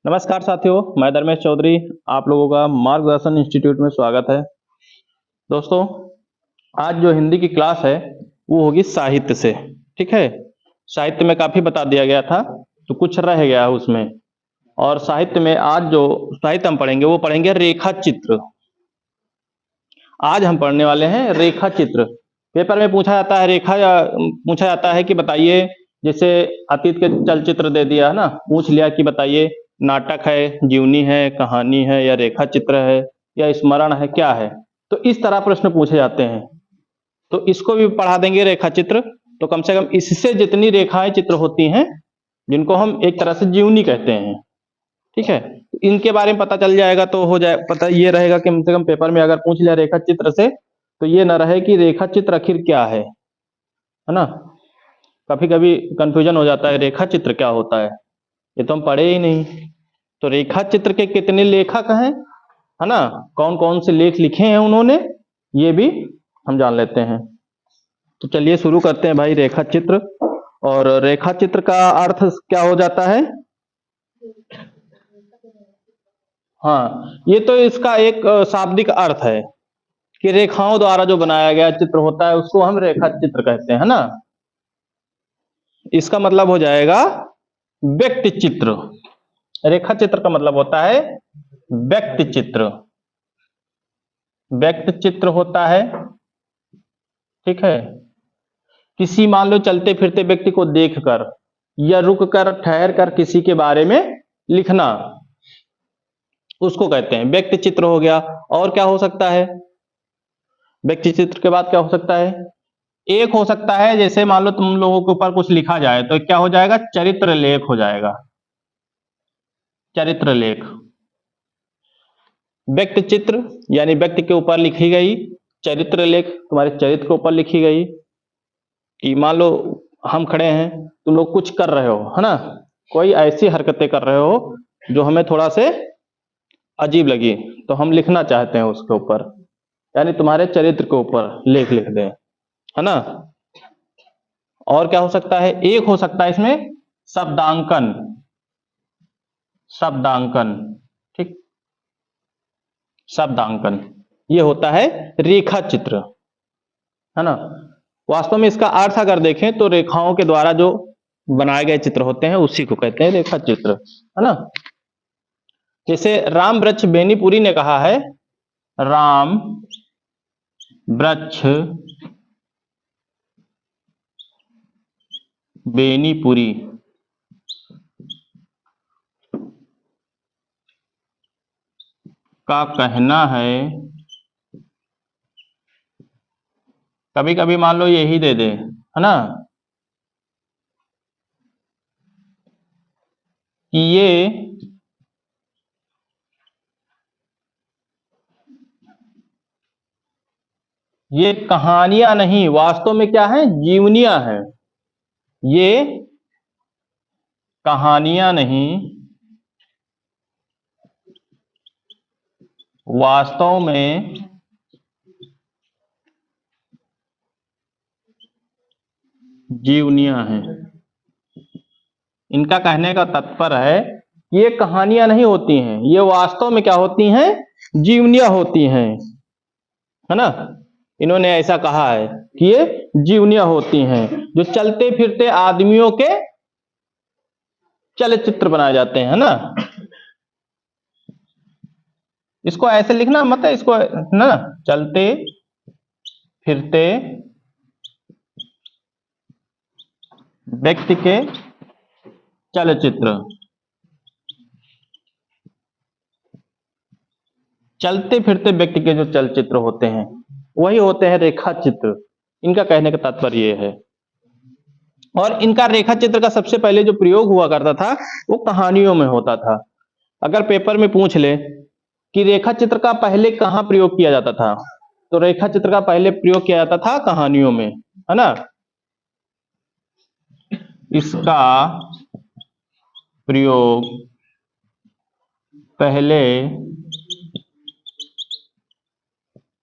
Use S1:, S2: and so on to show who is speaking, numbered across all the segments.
S1: नमस्कार साथियों, मैं धर्मेश चौधरी। आप लोगों का मार्गदर्शन इंस्टीट्यूट में स्वागत है। दोस्तों, आज जो हिंदी की क्लास है वो होगी साहित्य से। ठीक है, साहित्य में काफी बता दिया गया था तो कुछ रह गया है उसमें। और साहित्य में आज जो साहित्य हम पढ़ेंगे वो पढ़ेंगे रेखा चित्र। आज हम पढ़ने वाले हैं रेखा चित्र। पेपर में पूछा जाता है रेखा या पूछा जाता है कि बताइए, जैसे अतीत के चलचित्र दे दिया है ना, पूछ लिया कि बताइए नाटक है, जीवनी है, कहानी है, या रेखा चित्र है, या स्मरण है, क्या है। तो इस तरह प्रश्न पूछे जाते हैं। तो इसको भी पढ़ा देंगे रेखा चित्र। तो कम से कम इससे जितनी रेखाएं चित्र होती हैं, जिनको हम एक तरह से जीवनी कहते हैं, ठीक है, इनके बारे में पता चल जाएगा तो हो जाए पता। ये रहेगा कि कम से कम पेपर में अगर पूछ लिया रेखा चित्र से तो ये ना रहे कि रेखा चित्र आखिर क्या है ना। कभी कभी कंफ्यूजन हो जाता है रेखा चित्र क्या होता है, ये तो हम पढ़े ही नहीं। तो रेखा चित्र के कितने लेखक हैं, है ना, कौन कौन से लेख लिखे हैं उन्होंने, ये भी हम जान लेते हैं। तो चलिए शुरू करते हैं भाई, रेखा चित्र। और रेखा चित्र का अर्थ क्या हो जाता है? हाँ, ये तो इसका एक शाब्दिक अर्थ है कि रेखाओं द्वारा जो बनाया गया चित्र होता है उसको हम रेखा चित्र कहते हैं ना। इसका मतलब हो जाएगा व्यक्ति चित्र। रेखा चित्र का मतलब होता है व्यक्ति चित्र। व्यक्ति चित्र होता है, ठीक है, किसी मान लो चलते फिरते व्यक्ति को देखकर या रुक कर ठहर कर किसी के बारे में लिखना, उसको कहते हैं व्यक्ति चित्र हो गया। और क्या हो सकता है व्यक्ति चित्र के बाद? क्या हो सकता है? एक हो सकता है, जैसे मान लो तुम लोगों के ऊपर कुछ लिखा जाए तो क्या हो जाएगा? चरित्र लेख हो जाएगा। चरित्र लेख। व्यक्ति चित्र यानी व्यक्ति के ऊपर लिखी गई, चरित्र लेख तुम्हारे चरित्र के ऊपर लिखी गई। कि मान लो हम खड़े हैं, तुम लोग कुछ कर रहे हो, है ना, कोई ऐसी हरकतें कर रहे हो जो हमें थोड़ा से अजीब लगी, तो हम लिखना चाहते हैं उसके ऊपर, यानी तुम्हारे चरित्र के ऊपर लेख लिख दें, है ना। और क्या हो सकता है? एक हो सकता है इसमें शब्दांकन। शब्दांकन, ठीक, शब्दांकन ये होता है रेखा चित्र, है ना। वास्तव में इसका अर्थ अगर देखें तो रेखाओं के द्वारा जो बनाए गए चित्र होते हैं उसी को कहते हैं रेखा चित्र, है ना। जैसे राम वृक्ष बेनीपुरी ने कहा है, राम वृक्ष बेनीपुरी का कहना है, कभी कभी मान लो यही दे दे, है ना, कि ये कहानियां नहीं, वास्तव में क्या है? जीवनियां हैं। ये कहानियां नहीं, वास्तव में जीवनियां हैं। इनका कहने का तात्पर्य है कि ये कहानियां नहीं होती हैं, ये वास्तव में क्या होती हैं? जीवनियां होती हैं, है ना। इन्होंने ऐसा कहा है कि ये जीवनियां होती हैं, जो चलते फिरते आदमियों के चलचित्र बनाए जाते हैं ना। इसको ऐसे लिखना मत है, इसको ना, चलते फिरते व्यक्ति के चलचित्र। चलते फिरते व्यक्ति के जो चलचित्र होते हैं वही होते हैं रेखा चित्र। इनका कहने का तात्पर्य यह है। और इनका रेखा चित्र का सबसे पहले जो प्रयोग हुआ करता था वो कहानियों में होता था। अगर पेपर में पूछ ले कि रेखा चित्र का पहले कहां प्रयोग किया जाता था, तो रेखा चित्र का पहले प्रयोग किया जाता था कहानियों में, है ना। इसका प्रयोग पहले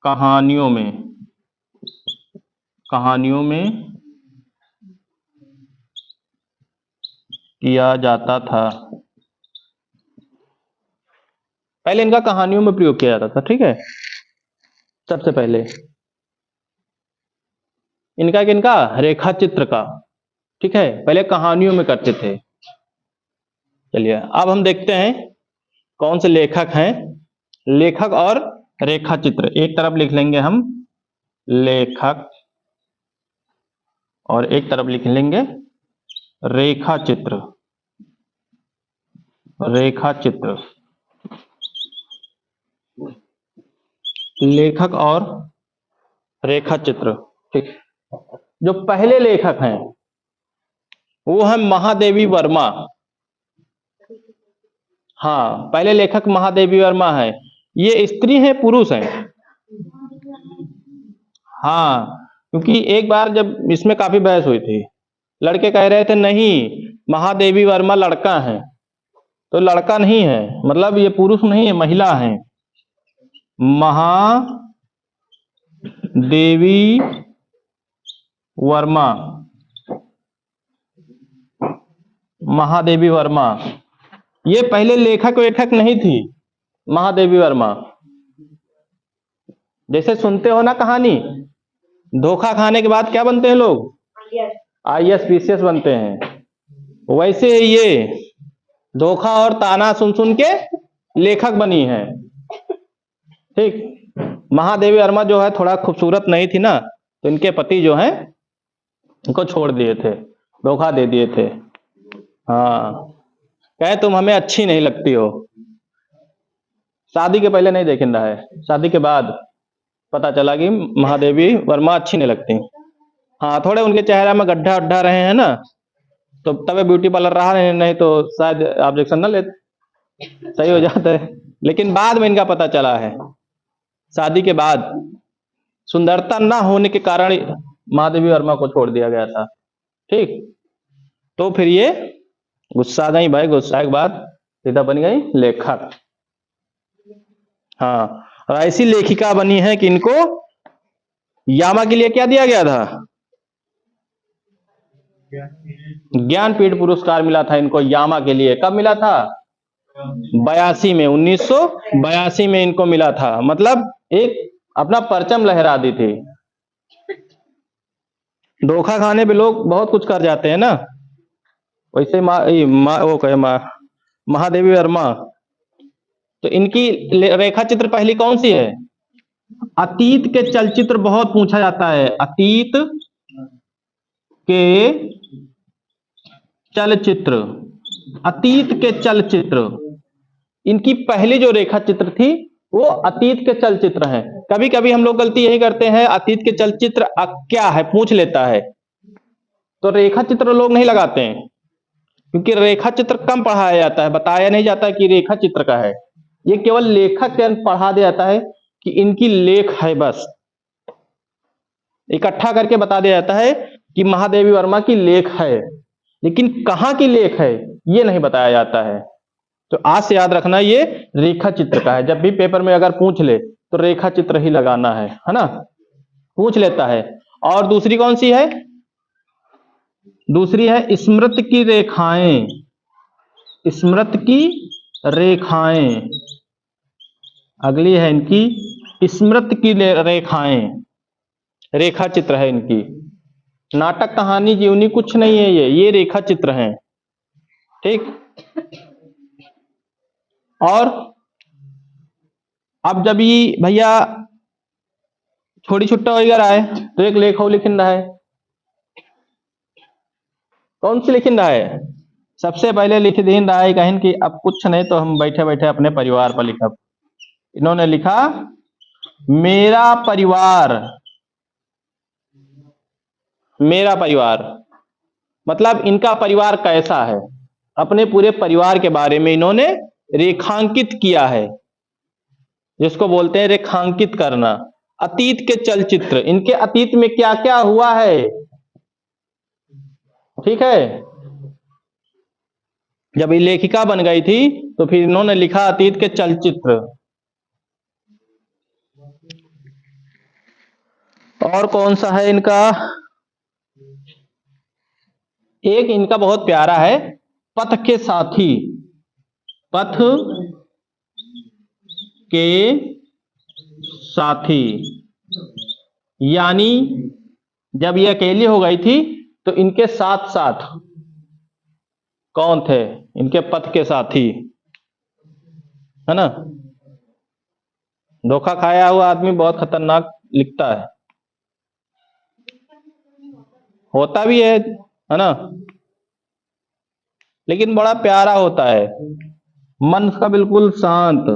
S1: कहानियों में किया जाता था। पहले इनका कहानियों में प्रयोग किया जाता था, ठीक है। सबसे पहले इनका किनका रेखा चित्र का, ठीक है, पहले कहानियों में करते थे। चलिए अब हम देखते हैं कौन से लेखक हैं। लेखक और रेखा चित्र एक तरफ लिख लेंगे हम, लेखक, और एक तरफ लिख लेंगे रेखा चित्र। रेखा चित्र, लेखक और रेखा चित्र, ठीक। जो पहले लेखक हैं वो है महादेवी वर्मा। हाँ, पहले लेखक महादेवी वर्मा है। ये स्त्री है पुरुष है? हाँ, क्योंकि एक बार जब इसमें काफी बहस हुई थी, लड़के कह रहे थे नहीं महादेवी वर्मा लड़का है, तो लड़का नहीं है, मतलब ये पुरुष नहीं है, महिला है। महादेवी वर्मा, महादेवी वर्मा ये पहले लेखक वेखक नहीं थी। महादेवी वर्मा जैसे सुनते हो ना कहानी, धोखा खाने के बाद क्या बनते हैं लोग? IAS PCS बनते हैं। वैसे ये धोखा और ताना सुन सुन के लेखक बनी है, ठीक। महादेवी वर्मा जो है थोड़ा खूबसूरत नहीं थी ना, तो इनके पति जो है इनको छोड़ दिए थे, धोखा दे दिए थे। हाँ, कहे तुम हमें अच्छी नहीं लगती हो। शादी के पहले नहीं देखना है, शादी के बाद पता चला कि महादेवी वर्मा अच्छी नहीं लगती। हाँ, थोड़े उनके चेहरे में गड्ढा उड्ढा रहे हैं ना, तो तबे ब्यूटी पार्लर रहा है, नहीं तो शायद ऑब्जेक्शन ना ले, सही हो जाता है। लेकिन बाद में इनका पता चला है, शादी के बाद सुंदरता ना होने के कारण महादेवी वर्मा को छोड़ दिया गया था, ठीक। तो फिर ये गुस्सा गई भाई, गुस्सा के बाद सीधा बन गई लेखक। हाँ, और ऐसी लेखिका बनी है कि इनको यामा के लिए क्या दिया गया था? ज्ञानपीठ पुरस्कार मिला था इनको यामा के लिए। कब मिला था? 82 में, 1982 में इनको मिला था। मतलब एक अपना परचम लहरा दी थी। धोखा खाने पे लोग बहुत कुछ कर जाते हैं ना, वैसे महादेवी वर्मा, तो इनकी रेखा चित्र पहली कौन सी है? अतीत के चलचित्र बहुत पूछा जाता है, अतीत के चलचित्र, अतीत के चलचित्र। इनकी पहली जो रेखा चित्र थी वो अतीत के चलचित्र हैं। कभी कभी हम लोग गलती यही करते हैं, अतीत के चलचित्र क्या है पूछ लेता है, तो रेखा चित्र लोग नहीं लगाते हैं, क्योंकि रेखा चित्र कम पढ़ाया जाता है, बताया नहीं जाता कि रेखा चित्र का है। ये केवल लेखक के पढ़ा दिया जाता है कि इनकी लेख है, बस इकट्ठा करके बता दिया जाता है कि महादेवी वर्मा की लेख है, लेकिन कहां की लेख है ये नहीं बताया जाता है। तो आज से याद रखना ये रेखा चित्र का है। जब भी पेपर में अगर पूछ ले तो रेखा चित्र ही लगाना है ना, पूछ लेता है। और दूसरी कौन सी है? दूसरी है स्मृति की रेखाएं, स्मृति की रेखाएं। अगली है इनकी स्मृति की रेखाएं, रेखा चित्र है इनकी। नाटक कहानी जीवनी कुछ नहीं है, ये रेखा चित्र हैं, ठीक। और अब जब ये भैया छोटी छुट्टा वगैरह आए तो एक लेख लिखिन रहा है, कौन सी लिखिन रहा है? सबसे पहले लिख दीन रहा है कहीं कि अब कुछ नहीं तो हम बैठे बैठे अपने परिवार पर लिखा। इन्होंने लिखा मेरा परिवार, मेरा परिवार मतलब इनका परिवार कैसा है, अपने पूरे परिवार के बारे में इन्होंने रेखांकित किया है, जिसको बोलते हैं रेखांकित करना। अतीत के चलचित्र, इनके अतीत में क्या क्या हुआ है, ठीक है। जब ये लेखिका बन गई थी तो फिर इन्होंने लिखा अतीत के चलचित्र। और कौन सा है इनका? एक इनका बहुत प्यारा है, पथ के साथी, पथ के साथी, यानी जब ये अकेली हो गई थी तो इनके साथ साथ कौन थे? इनके पथ के साथी, है ना। धोखा खाया हुआ आदमी बहुत खतरनाक लिखता है, होता भी है ना, लेकिन बड़ा प्यारा होता है, मन का बिल्कुल शांत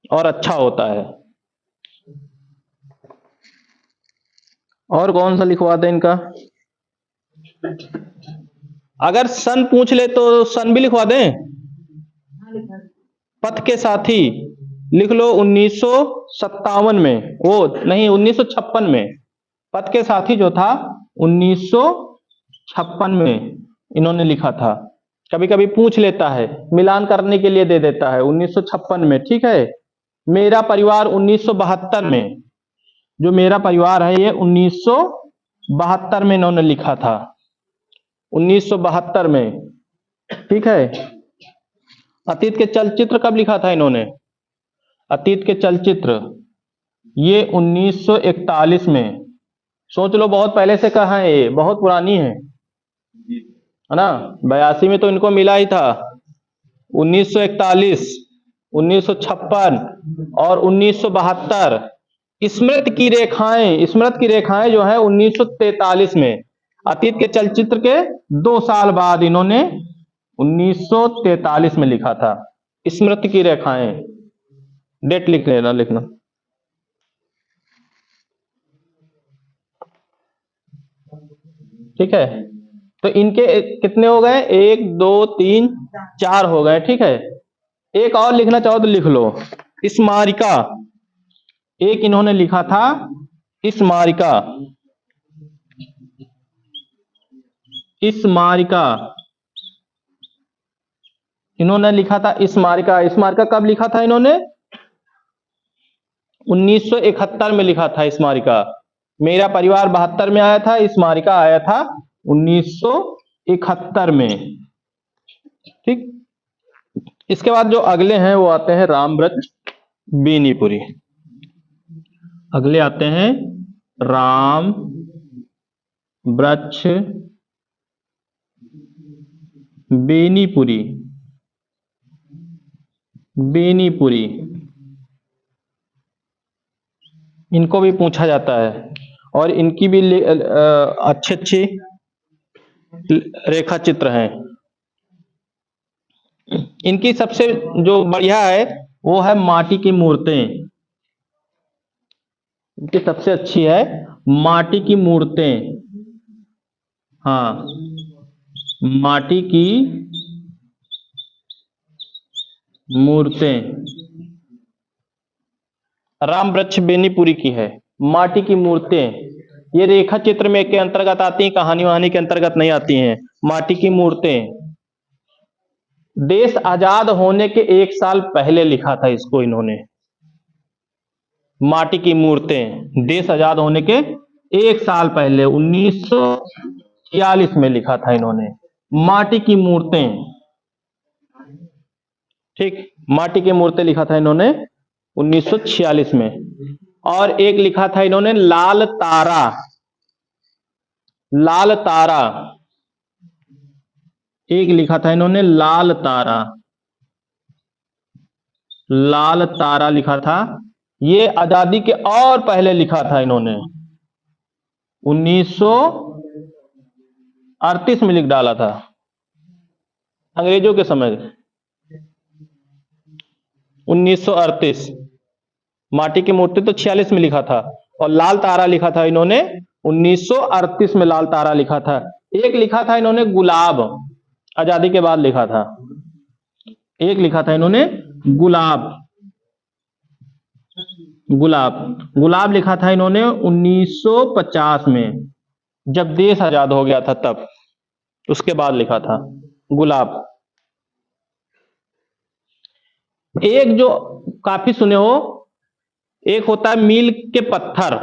S1: और अच्छा होता है। और कौन सा लिखवा दें इनका? अगर सन पूछ ले तो सन भी लिखवा दें। पथ के साथी लिख लो 1957 में, वो नहीं 1956 में। पथ के साथी जो था 1956 में इन्होंने लिखा था। कभी कभी पूछ लेता है, मिलान करने के लिए दे देता है 1956 में, ठीक है। मेरा परिवार 1972 में, जो मेरा परिवार है ये 1972 में इन्होंने लिखा था, 1972 में, ठीक है। अतीत के चलचित्र कब लिखा था इन्होंने? अतीत के चलचित्र ये 1941 में। सोच लो बहुत पहले से कहा है, ये बहुत पुरानी है ना। 82 में तो इनको मिला ही था। 1941, 1956 और 1972। स्मृत की रेखाएं जो है 1943 में। अतीत के चलचित्र के 2 साल बाद इन्होंने 1943 में लिखा था स्मृति की रेखाएं। डेट लिख लेना, लिखना। ठीक है, तो इनके कितने हो गए? 1 2 3 4 हो गए, ठीक है। एक और लिखना चाहो तो लिख लो, स्मारिका। एक इन्होंने लिखा था स्मारिका, स्मारिका इन्होंने लिखा था स्मारिका। स्मारिका कब लिखा था इन्होंने? 1971 में लिखा था स्मारिका। मेरा परिवार 72 में आया था, स्मारिका आया था 1971 में, ठीक। इसके बाद जो अगले हैं वो आते हैं रामवृक्ष बेनीपुरी। अगले आते हैं राम वृक्ष बेनीपुरी। बेनीपुरी इनको भी पूछा जाता है और इनकी भी अच्छे अच्छे रेखा चित्र हैं। इनकी सबसे जो बढ़िया है वो है माटी की मूर्तें। इनकी सबसे अच्छी है माटी की मूर्तें। हाँ, माटी की मूर्तें राम वृक्ष बेनीपुरी की है। माटी की मूर्तें ये रेखा चित्र में के अंतर्गत आती हैं, कहानी वहानी के अंतर्गत नहीं आती हैं। माटी की मूर्तें देश आजाद होने के 1 साल पहले लिखा था इसको इन्होंने। माटी की मूर्तें देश आजाद होने के 1 साल पहले 1946 में लिखा था इन्होंने। माटी की मूर्तें, ठीक, माटी की मूर्तें लिखा था इन्होंने 1946 में। और एक लिखा था इन्होंने लाल तारा। लाल तारा एक लिखा था इन्होंने लाल तारा। लाल तारा लिखा था, ये आजादी के और पहले लिखा था इन्होंने, 1938 में लिख डाला था, अंग्रेजों के समय, 1938। माटी की मूर्ति तो 46 में लिखा था और लाल तारा लिखा था इन्होंने 1938 में। लाल तारा लिखा था। एक लिखा था इन्होंने गुलाब, आजादी के बाद लिखा था। एक लिखा था इन्होंने गुलाब। गुलाब लिखा था इन्होंने 1950 में, जब देश आजाद हो गया था तब, उसके बाद लिखा था गुलाब। एक जो काफी सुने हो, एक होता है मील के पत्थर,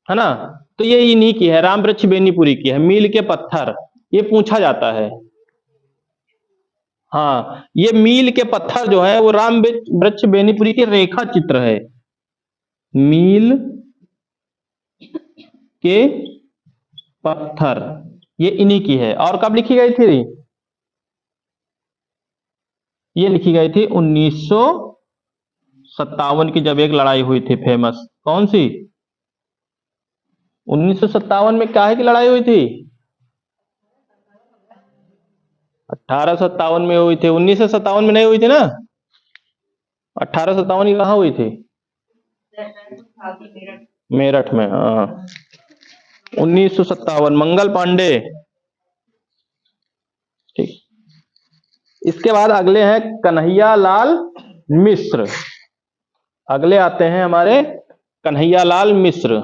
S1: है ना, तो ये इन्हीं की है, राम वृक्ष बेनीपुरी की है, मील के पत्थर। ये पूछा जाता है, हाँ, ये मील के पत्थर जो है वो राम वृक्ष बेनीपुरी के रेखा चित्र है। मील के पत्थर ये इन्हीं की है। और कब लिखी गई थी? ये लिखी गई थी 1957 की, जब एक लड़ाई हुई थी फेमस। कौन सी? 1957 में काहे की लड़ाई हुई थी? 1857 में हुई थी, 1957 में नहीं हुई थी ना। 1857 की कहाँ हुई थी? मेरठ में, हाँ। 1957 मंगल पांडे। ठीक। इसके बाद अगले हैं कन्हैया लाल मिश्र। अगले आते हैं हमारे कन्हैया लाल मिश्र।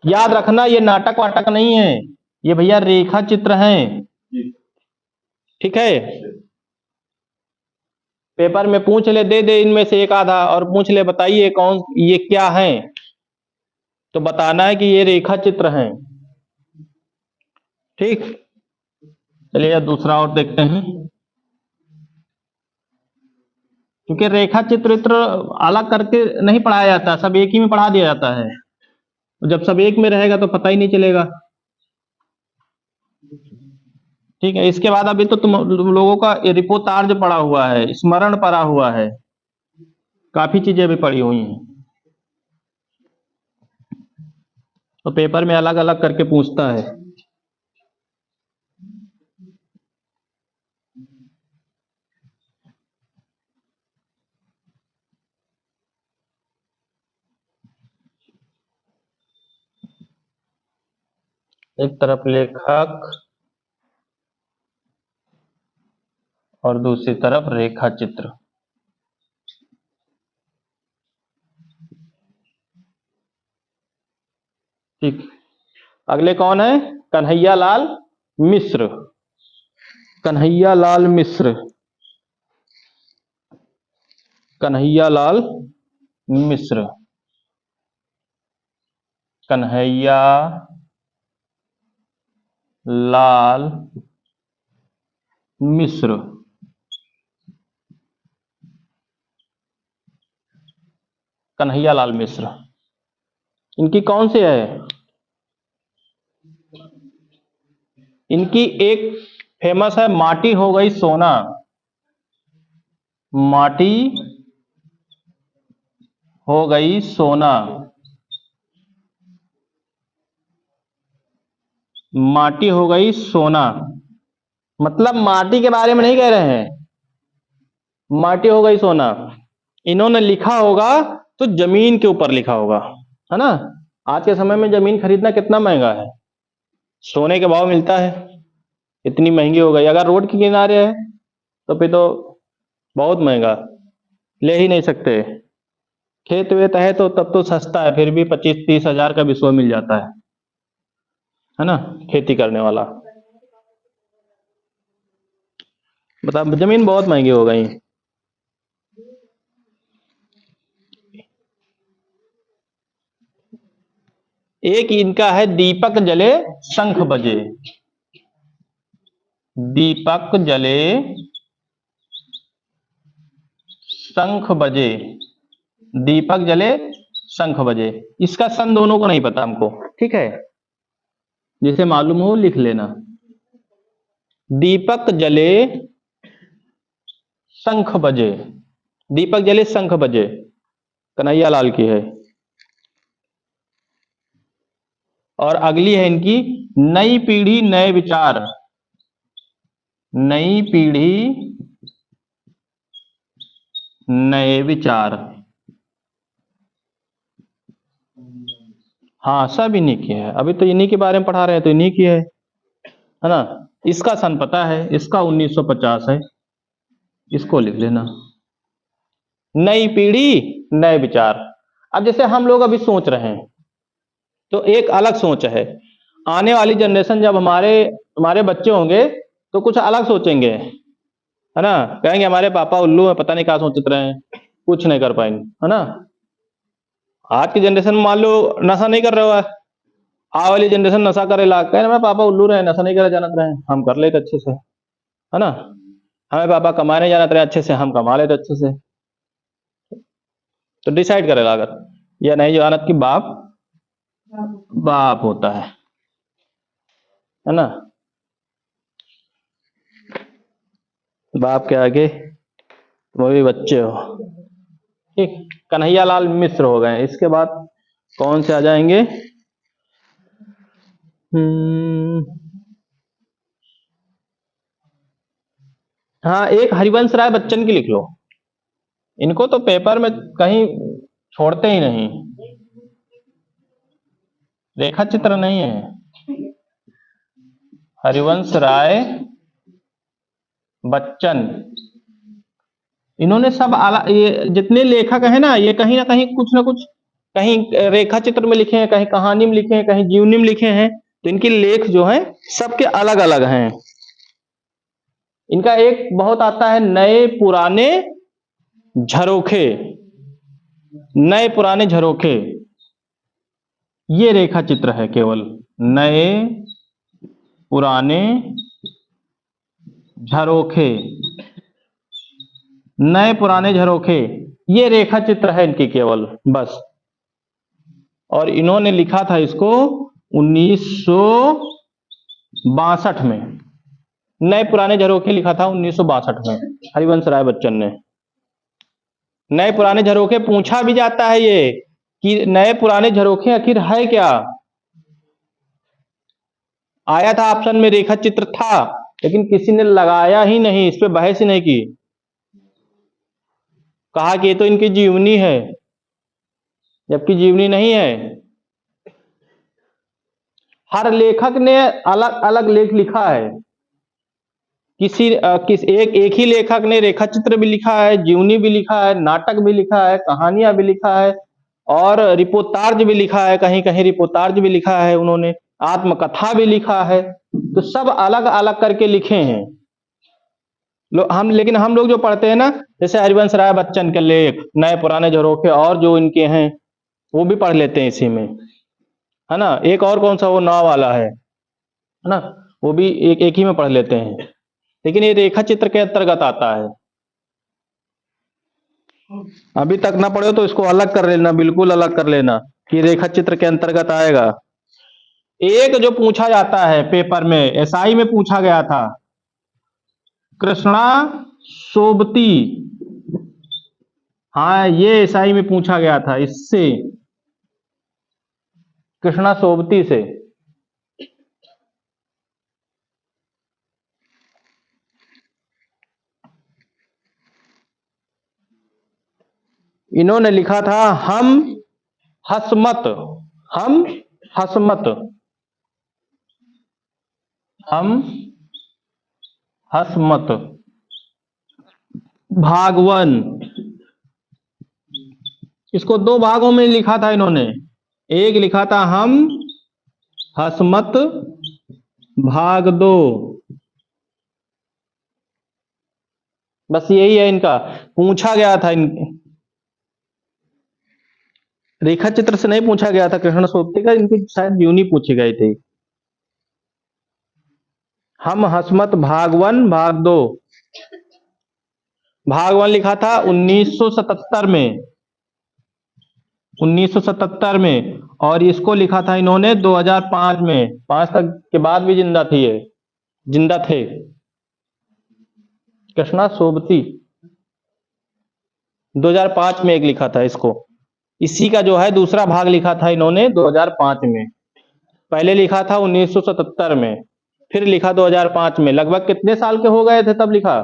S1: याद रखना ये नाटक वाटक नहीं है, ये भैया रेखा चित्र हैं। ठीक है, पेपर में पूछ ले, दे दे इनमें से एक आधा और पूछ ले बताइए कौन ये क्या है, तो बताना है कि ये रेखा चित्र हैं। ठीक, चलिए दूसरा और देखते हैं। क्योंकि रेखा चित्र अलग करके नहीं पढ़ाया जाता, सब एक ही में पढ़ा दिया जाता है। जब सब एक में रहेगा तो पता ही नहीं चलेगा। ठीक है, इसके बाद अभी तो तुम लोगों का रिपोर्टार्ज पड़ा हुआ है, स्मरण पड़ा हुआ है, काफी चीजें भी पड़ी हुई हैं। तो पेपर में अलग अलग करके पूछता है। एक तरफ लेखक और दूसरी तरफ रेखा चित्र। ठीक, अगले कौन है? कन्हैया लाल मिश्र। कन्हैया लाल मिश्र, कन्हैया लाल मिश्र, कन्हैया लाल मिश्र। कन्हैया लाल मिश्र, इनकी कौन सी है? इनकी एक फेमस है, माटी हो गई सोना। माटी हो गई सोना। माटी हो गई सोना मतलब माटी के बारे में नहीं कह रहे हैं, माटी हो गई सोना इन्होंने लिखा होगा तो जमीन के ऊपर लिखा होगा, है ना। आज के समय में जमीन खरीदना कितना महंगा है, सोने के भाव मिलता है, इतनी महंगी हो गई। अगर रोड के किनारे है तो फिर तो बहुत महंगा, ले ही नहीं सकते। खेत वेत है तो तब तो सस्ता है, फिर भी 25-30 हजार का बिस्वा मिल जाता है ना, खेती करने वाला। बता, जमीन बहुत महंगी हो गई। एक इनका है दीपक जले शंख बजे। दीपक जले शंख बजे, दीपक जले शंख बजे। इसका सन दोनों को नहीं पता हमको, ठीक है, जिसे मालूम हो लिख लेना। दीपक जले शंख बजे, दीपक जले शंख बजे कन्हैया लाल की है। और अगली है इनकी नई पीढ़ी नए विचार। नई पीढ़ी नए विचार, हाँ सब इन्हीं की है। अभी तो इन्हीं के बारे में पढ़ा रहे हैं तो इन्हीं की है ना। इसका सन पता है, इसका 1950 है, इसको लिख लेना। नई पीढ़ी नए विचार। अब जैसे हम लोग अभी सोच रहे हैं तो एक अलग सोच है, आने वाली जनरेशन जब हमारे बच्चे होंगे तो कुछ अलग सोचेंगे, है ना। कहेंगे हमारे पापा उल्लू है, पता नहीं क्या सोचते रहे हैं, कुछ नहीं कर पाएंगे, है ना। आज की जनरेशन मान लो नशा नहीं कर रहे हो, आ वाली जनरेशन नशा करे ला, कहे हमारे पापा उल्लू रहे, नशा नहीं करे जानत रहे, हम कर लेते अच्छे से, है ना। हमें पापा कमाने जाना तेरे अच्छे से, हम कमा लेते अच्छे से। तो डिसाइड करेगा अगर या नहीं जानत कि बाप बाप होता है ना। बाप के आगे तुम भी बच्चे हो। ठीक, कन्हैयालाल मिश्र हो गए। इसके बाद कौन से आ जाएंगे? हाँ, एक हरिवंश राय बच्चन की लिख लो। इनको तो पेपर में कहीं छोड़ते ही नहीं। रेखा चित्र नहीं है। हरिवंश राय बच्चन, इन्होंने सब ये जितने लेखक हैं ना, ये कहीं ना कहीं कुछ ना कुछ, कहीं रेखा चित्र में लिखे हैं, कहीं कहानी में लिखे हैं, कहीं जीवनी में लिखे हैं। तो इनके लेख जो हैं सबके अलग अलग हैं। इनका एक बहुत आता है, नए पुराने झरोखे। नए पुराने झरोखे, ये रेखा चित्र है केवल। नए पुराने झरोखे, नए पुराने झरोखे, ये रेखा चित्र है इनकी केवल, बस। और इन्होंने लिखा था इसको 1962 में। नए पुराने झरोखे लिखा था 1962 में हरिवंश राय बच्चन ने। नए पुराने झरोखे पूछा भी जाता है ये कि नए पुराने झरोखे आखिर है क्या। आया था ऑप्शन में, रेखा चित्र था, लेकिन किसी ने लगाया ही नहीं, इस पे बहस ही नहीं की। कहा कि ये तो इनकी जीवनी है, जबकि जीवनी नहीं है। हर लेखक ने अलग अलग लेख लिखा है। एक ही लेखक ने रेखा चित्र भी लिखा है, जीवनी भी लिखा है, नाटक भी लिखा है, कहानियां भी लिखा है, और रिपोर्टार्ज भी लिखा है। कहीं कहीं रिपोर्टार्ज भी लिखा है उन्होंने, आत्मकथा भी लिखा है। तो सब अलग अलग करके लिखे हैं। लेकिन हम लोग जो पढ़ते हैं ना, जैसे हरिवंश राय बच्चन के लेख, नए पुराने झरोखे, और जो इनके हैं वो भी पढ़ लेते हैं इसी में, है ना। एक और कौन सा वो नाव वाला है ना, वो भी एक ही में पढ़ लेते हैं। लेकिन ये रेखा चित्र के अंतर्गत आता है। अभी तक ना पढ़ो तो इसको अलग कर लेना, बिल्कुल अलग कर लेना कि रेखा चित्र के अंतर्गत आएगा। एक जो पूछा जाता है पेपर में, एसआई में पूछा गया था, कृष्णा सोबती। हाँ, ये एसआई में पूछा गया था, इससे, कृष्णा सोबती से। इन्होंने लिखा था हम हसमत, हम हसमत, हम हसमत भागवन। इसको दो भागों में लिखा था इन्होंने। एक लिखा था हम हसमत भाग दो, बस यही है इनका। पूछा गया था रेखा चित्र से नहीं पूछा गया था कृष्ण सोबती का, इनकी शायद जीवनी पूछी गई थी। हम हसमत भागवन भाग दो। भागवन लिखा था 1977 में, 1977 में। और इसको लिखा था इन्होंने 2005 में। 5 तक के बाद भी जिंदा थी ये, जिंदा थे कृष्णा सोबती। 2005 में एक लिखा था इसको। इसी का जो है दूसरा भाग लिखा था इन्होंने 2005 में। पहले लिखा था 1977 में, फिर लिखा 2005 में। लगभग कितने साल के हो गए थे तब लिखा?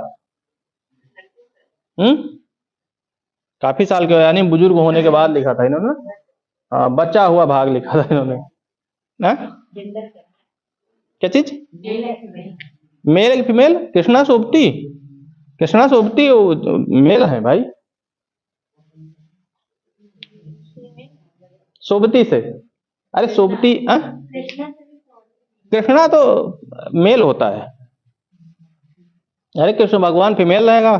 S1: काफी साल के, यानी बुजुर्ग होने के बाद लिखा था इन्होंने। हाँ, बचा हुआ भाग लिखा था इन्होंने। क्या चीज? Male female? Krishna Sobti, Krishna Sobti male है भाई, सोबती से। अरे सोबती, कृष्णा तो मेल होता है। अरे कृष्ण भगवान फीमेल रहेगा।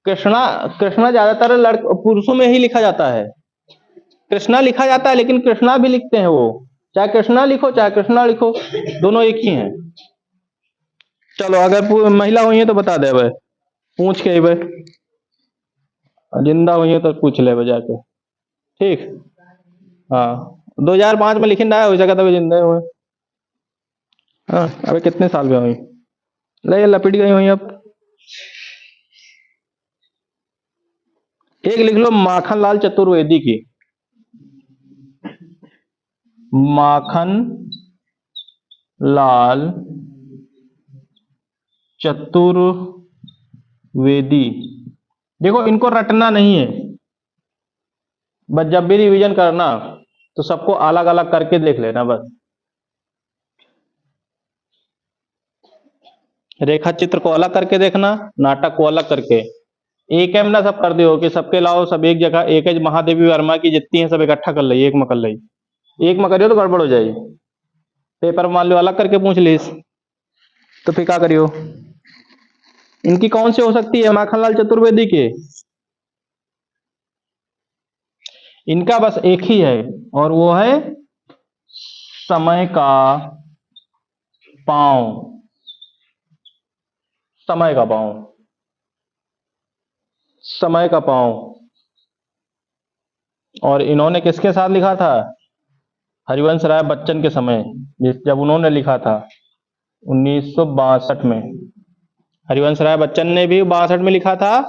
S1: कृष्णा, कृष्णा ज्यादातर पुरुषों में ही लिखा जाता है। कृष्णा लिखा जाता है, लेकिन कृष्णा भी लिखते हैं वो। चाहे कृष्णा लिखो चाहे कृष्णा लिखो, दोनों एक ही हैं। चलो अगर महिला हुई है तो बता दे भाई, पूछ के भाई, जिंदा हुई है तो पूछ ले भाई जाके। ठीक। हाँ 2005 में लिखी ना हो सका तभी जिंदा हुए। हाँ अबे कितने साल में हुई, ले ये लपेट गई हुई अब। एक लिख लो माखनलाल चतुर्वेदी की, माखन लाल चतुर्वेदी। देखो इनको रटना नहीं है, बस जब भी रिवीजन करना तो सबको अलग अलग करके देख लेना बस। रेखा चित्र को अलग करके देखना, नाटक को अलग करके। एक एम ना सब कर दियो कि सबके लाओ सब एक जगह, एक एज महादेवी वर्मा की जितनी है सब इकट्ठा कर ली, एक में कर ली। एक में करियो तो गड़बड़ हो जाएगी, पेपर मान लो अलग करके पूछ लीस तो फिर क्या करियो। इनकी कौन सी हो सकती है माखनलाल चतुर्वेदी के, इनका बस एक ही है और वो है समय का पांव, समय का पांव, समय का पांव। और इन्होंने किसके साथ लिखा था, हरिवंश राय बच्चन के समय, जब उन्होंने लिखा था 1962 में। हरिवंश राय बच्चन ने भी 62 में लिखा था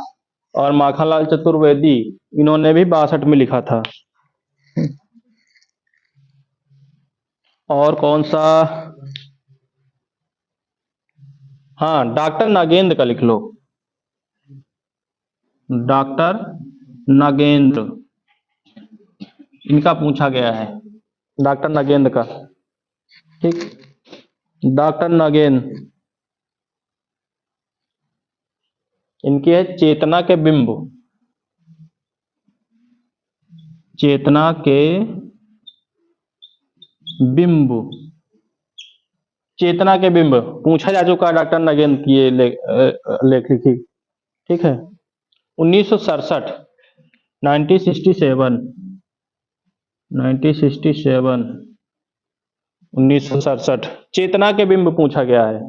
S1: और माखनलाल चतुर्वेदी इन्होंने भी 62 में लिखा था। और कौन सा, हाँ डॉक्टर नागेंद्र का लिख लो, डॉक्टर नागेंद्र, इनका पूछा गया है, डॉक्टर नागेंद्र का। ठीक, डॉक्टर नागेंद्र, इनकी है चेतना के बिंब, चेतना के बिंब, चेतना के बिंब पूछा जा चुका डॉक्टर नगेंद्र की ये लेख लिखी। ठीक है 1967, 1967, 1967, 1967 चेतना के बिंब पूछा गया है।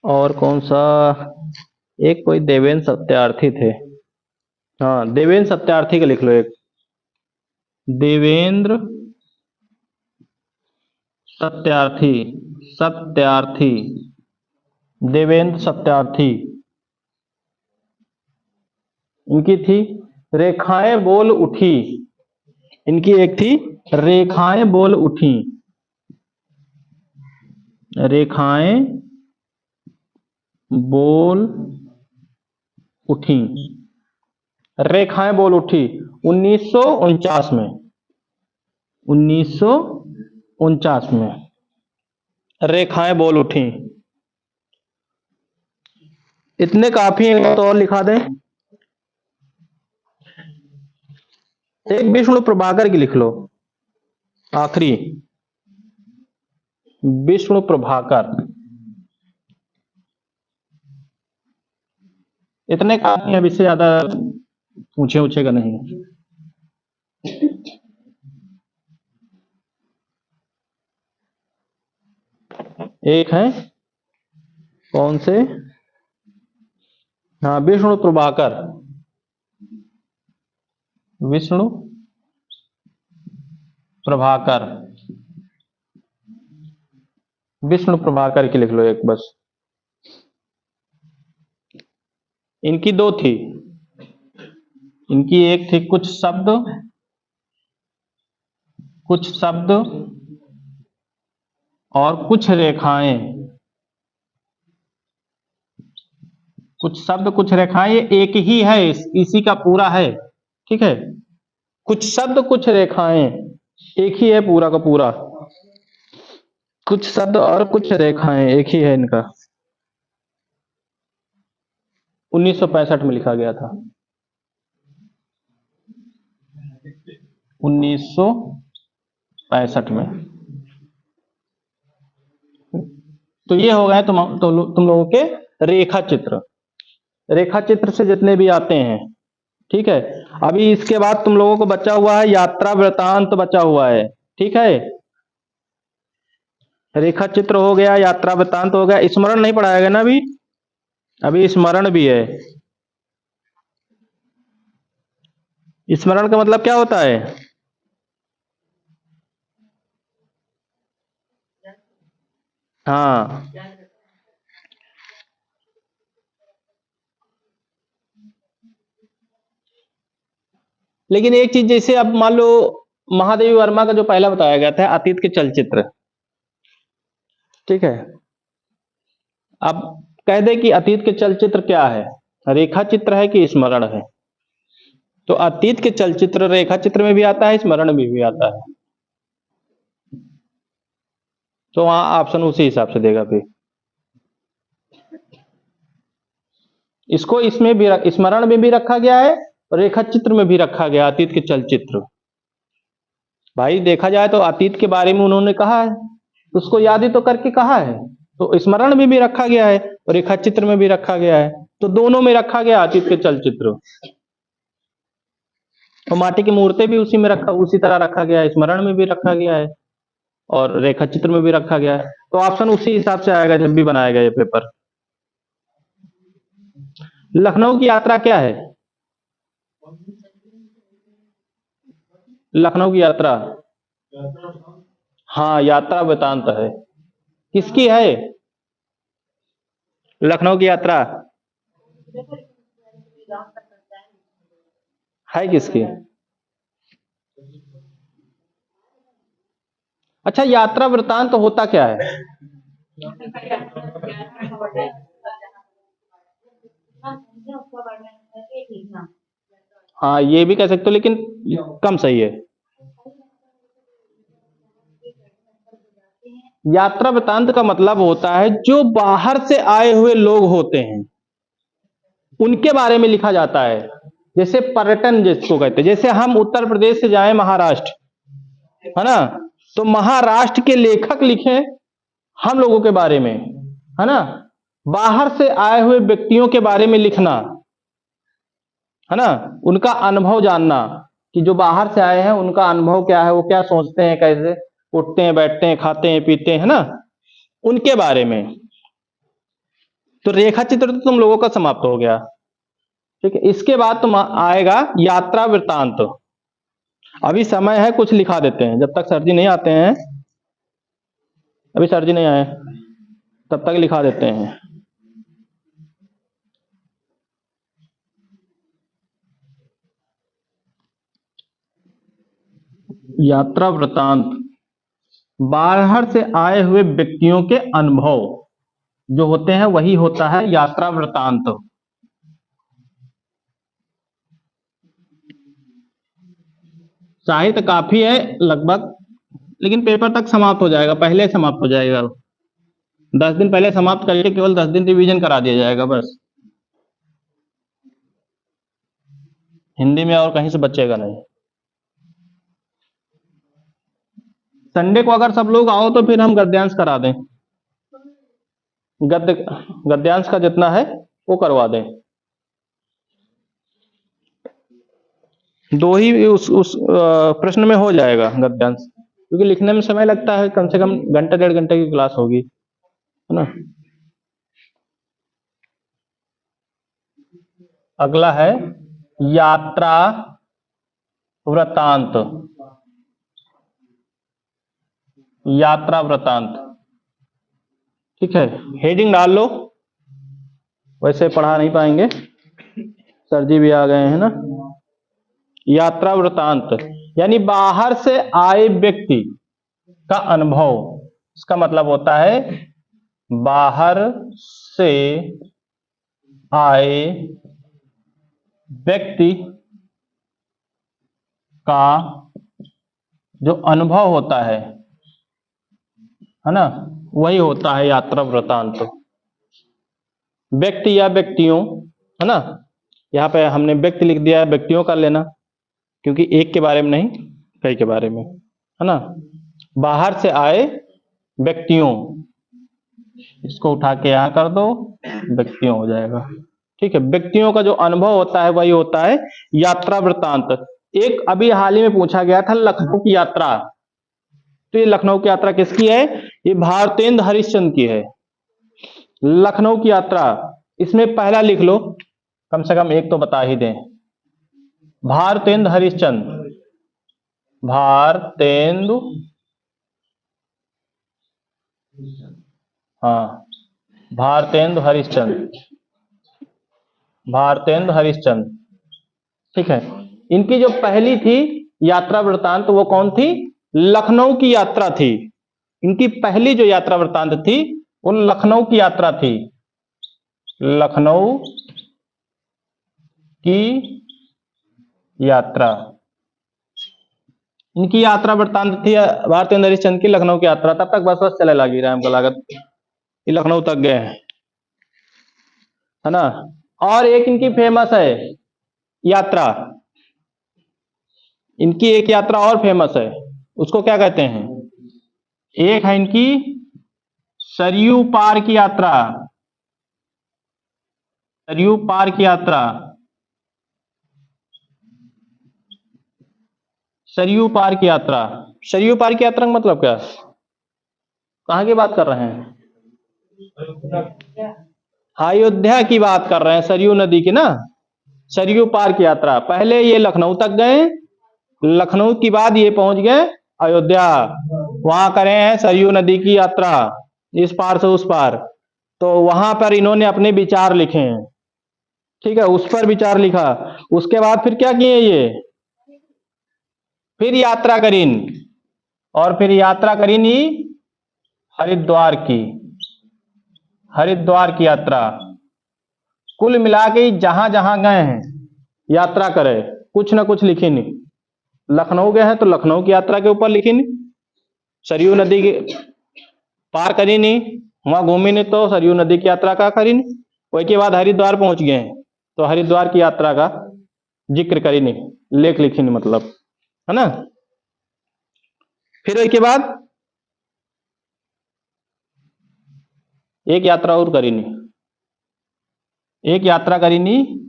S1: और कौन सा, एक कोई देवेंद्र सत्यार्थी थे, हाँ देवेंद्र सत्यार्थी का लिख लो एक, देवेंद्र सत्यार्थी, सत्यार्थी, देवेंद्र सत्यार्थी। इनकी थी रेखाएं बोल उठी, इनकी एक थी रेखाएं बोल उठी, रेखाएं बोल उठी, रेखाएं बोल उठी 1949 में, 1949 में रेखाएं बोल उठी। इतने काफी हैं तो और लिखा दें, एक विष्णु प्रभाकर की लिख लो आखिरी, विष्णु प्रभाकर। इतने काफी है, अब इससे ज्यादा पूछे उछेगा नहीं। एक है कौन से, हाँ विष्णु प्रभाकर, विष्णु प्रभाकर, विष्णु प्रभाकर की लिख लो एक बस। इनकी दो थी, इनकी एक थी कुछ शब्द, कुछ शब्द और कुछ रेखाएं, कुछ शब्द कुछ रेखाएं, ये एक ही है, इसी का पूरा है। ठीक है कुछ शब्द कुछ रेखाएं एक ही है पूरा का पूरा, कुछ शब्द और कुछ रेखाएं एक ही है इनका। 1965 में लिखा गया था, 1965 में। तो ये हो गए तुम लोगों के रेखा चित्र। रेखा चित्र से जितने भी आते हैं, ठीक है। अभी इसके बाद तुम लोगों को बचा हुआ है यात्रा वृतांत बचा हुआ है, ठीक है। रेखा चित्र हो गया, यात्रा वृतांत हो गया, स्मरण नहीं पढ़ाया गया ना अभी? अभी स्मरण भी है। स्मरण का मतलब क्या होता है? हाँ, लेकिन एक चीज, जैसे अब मान लो महादेवी वर्मा का जो पहला बताया गया था अतीत के चलचित्र, ठीक है। अब कह दे कि अतीत के चलचित्र क्या है, रेखा चित्र है कि स्मरण है? तो अतीत के चलचित्र रेखा चित्र में भी आता है, स्मरण में भी आता है। तो वहां ऑप्शन उसी हिसाब से देगा फिर। इसको इसमें भी स्मरण में भी रखा गया है और रेखा चित्र में भी रखा गया, अतीत के चलचित्र। भाई देखा जाए तो अतीत के बारे में उन्होंने कहा है, उसको याद ही तो करके कहा है। तो स्मरण में भी रखा गया है और रेखा चित्र में भी रखा गया है, तो दोनों में रखा गया अतीत के चलचित्र। और माटी की मूर्तें भी उसी तरह रखा गया है, स्मरण में भी रखा गया है और रेखा चित्र में भी रखा गया है। तो ऑप्शन उसी हिसाब से आएगा जब भी बनाया गया ये पेपर। लखनऊ की यात्रा क्या है? लखनऊ की यात्रा, हाँ यात्रा वृतांत है। किसकी है लखनऊ की यात्रा? है किसकी? अच्छा, यात्रा वृतांत होता क्या है? हाँ ये भी कह सकते हो, लेकिन कम सही है। यात्रा वृतांत का मतलब होता है जो बाहर से आए हुए लोग होते हैं उनके बारे में लिखा जाता है। जैसे पर्यटन जिसको कहते हैं, जैसे हम उत्तर प्रदेश से जाएं महाराष्ट्र, है ना, तो महाराष्ट्र के लेखक लिखे हम लोगों के बारे में, है ना। बाहर से आए हुए व्यक्तियों के बारे में लिखना, है ना, उनका अनुभव जानना कि जो बाहर से आए हैं उनका अनुभव क्या है, वो क्या सोचते हैं, कैसे उठते हैं, बैठते हैं, खाते हैं, पीते हैं, है ना, उनके बारे में। तो रेखा चित्र तो तुम लोगों का समाप्त हो गया, ठीक है। इसके बाद तुम आएगा यात्रा वृतांत। अभी समय है, कुछ लिखा देते हैं जब तक सर जी नहीं आते हैं। अभी सर जी नहीं आए तब तक लिखा देते हैं। यात्रा वृतांत, बाहर से आए हुए व्यक्तियों के अनुभव जो होते हैं वही होता है यात्रा वृतांत। साहित्य काफी है लगभग, लेकिन पेपर तक समाप्त हो जाएगा, पहले समाप्त हो जाएगा। 10 दिन पहले समाप्त करके केवल 10 दिन रिवीजन करा दिया जाएगा बस। हिंदी में और कहीं से बचेगा नहीं। संडे को अगर सब लोग आओ तो फिर हम गद्यांश करा दें, गद्य गद्यांश का जितना है वो करवा दें। दो ही उस प्रश्न में हो जाएगा गद्यांश, क्योंकि लिखने में समय लगता है, कम से कम घंटा 1.5 घंटे की क्लास होगी, है ना। अगला है यात्रा वृतांत। यात्रा वृतांत, ठीक है, हेडिंग डाल लो। वैसे पढ़ा नहीं पाएंगे, सर जी भी आ गए हैं ना। यात्रा वृतांत यानी बाहर से आए व्यक्ति का अनुभव, इसका मतलब होता है बाहर से आए व्यक्ति का जो अनुभव होता है ना, वही होता है यात्रा वृतांत। व्यक्ति या व्यक्तियों, है ना, यहाँ पे हमने व्यक्ति लिख दिया है, व्यक्तियों का लेना, क्योंकि एक के बारे में नहीं कई के बारे में, है ना। बाहर से आए व्यक्तियों, इसको उठा के यहां कर दो, व्यक्तियों हो जाएगा। ठीक है, व्यक्तियों का जो अनुभव होता है वही होता है यात्रा वृत्तांत। एक अभी हाल ही में पूछा गया था लखनऊ की यात्रा, तो ये लखनऊ की यात्रा किसकी है? ये भारतेंद्र हरिश्चंद्र की है, लखनऊ की यात्रा। इसमें पहला लिख लो, कम से कम एक तो बता ही दें। भारतेंद्र हरिश्चंद्र, भारतेंदु, हाँ, भारतेंदु हरिश्चंद्र, भारतेंदु हरिश्चंद्र, ठीक है। इनकी जो पहली थी यात्रा वृत्तांत वो कौन थी? लखनऊ की यात्रा थी। इनकी पहली जो यात्रा वृत्तांत थी वो लखनऊ की यात्रा थी, लखनऊ की यात्रा। इनकी यात्रा वृत्तांत थी भारतेंद्र हरिश्चंद्र की लखनऊ की यात्रा। तब तक बस बस चले लगी रहा हमको लागत, ये लखनऊ तक गए हैं, है ना। और एक इनकी फेमस है यात्रा, इनकी एक यात्रा और फेमस है, उसको क्या कहते हैं? एक है इनकी सरयू पार की यात्रा, सरयू पार की यात्रा, सरयू पार की यात्रा। सरयू पार की यात्रा का मतलब क्या? कहाँ की बात कर रहे हैं? अयोध्या की बात कर रहे हैं, सरयू नदी की ना, सरयू पार की यात्रा। पहले ये लखनऊ तक गए, लखनऊ के बाद ये पहुंच गए अयोध्या, वहां करे हैं सरयू नदी की यात्रा, इस पार से उस पार। तो वहां पर इन्होंने अपने विचार लिखे हैं, ठीक है, उस पर विचार लिखा। उसके बाद फिर क्या किए ये? फिर यात्रा करीन, और फिर यात्रा करीन ही हरिद्वार की, हरिद्वार की यात्रा। कुल मिला के जहां जहां गए हैं यात्रा करे, कुछ ना कुछ लिखी नहीं। लखनऊ गए हैं तो लखनऊ की यात्रा के ऊपर लिखी नहीं, सरयू नदी के पार करी नहीं, वहां घूमी नहीं तो सरयू नदी की यात्रा का करी नहीं। उसके बाद हरिद्वार पहुंच गए हैं तो हरिद्वार की यात्रा का जिक्र करी नहीं, लेख लिखी नहीं, मतलब, है ना। फिर उसके बाद एक यात्रा और करी नहीं, एक यात्रा करी नहीं,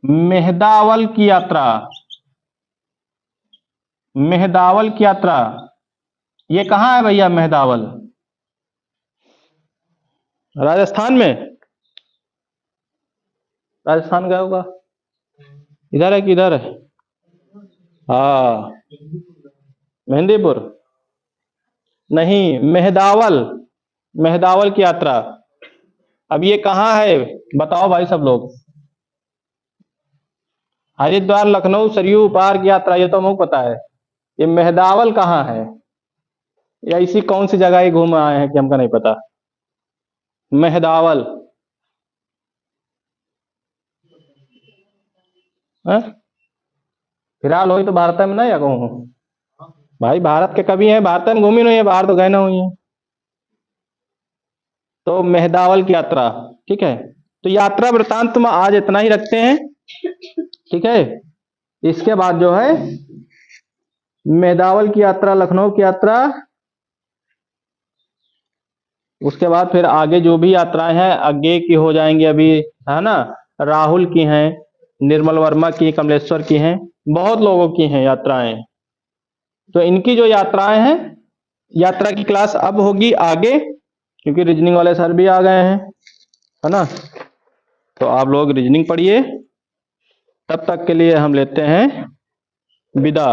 S1: मेहदावल की यात्रा, मेहदावल की यात्रा। ये कहां है भैया मेहदावल? राजस्थान में, राजस्थान गया होगा, इधर है कि इधर है? हाँ, मेहंदीपुर नहीं, मेहदावल, मेहदावल की यात्रा। अब ये कहां है बताओ भाई सब लोग? हरिद्वार, लखनऊ, सरयू पार की यात्रा ये तो हमको पता है, ये मेहदावल कहां है? या इसी कौन सी जगह ही घूम आए हैं कि हमको नहीं पता? मेहदावल फिलहाल हो तो भारत में नहीं कहूँ भाई, भारत के कभी है, भारत में घूमी नहीं है, बाहर तो गए ना हुई है। तो मेहदावल की यात्रा, ठीक है। तो यात्रा वृत्तांत में आज इतना ही रखते हैं, ठीक है। इसके बाद जो है मेहदावल की यात्रा, लखनऊ की यात्रा, उसके बाद फिर आगे जो भी यात्राएं हैं आगे की हो जाएंगी अभी, है ना। राहुल की हैं, निर्मल वर्मा की, कमलेश्वर की हैं, बहुत लोगों की हैं यात्राएं। तो इनकी जो यात्राएं हैं, यात्रा की क्लास अब होगी आगे, क्योंकि रीजनिंग वाले सर भी आ गए हैं, है ना। तो आप लोग रीजनिंग पढ़िए, तब तक के लिए हम लेते हैं विदा।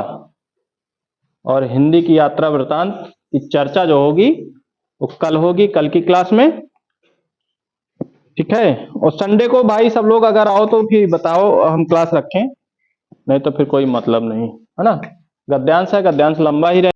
S1: और हिंदी की यात्रा वृत्तांत की चर्चा जो होगी वो कल होगी, कल की क्लास में, ठीक है। और संडे को भाई सब लोग अगर आओ तो फिर बताओ, हम क्लास रखें, नहीं तो फिर कोई मतलब नहीं, है ना। गद्यांश है, गद्यांश लंबा ही रहे।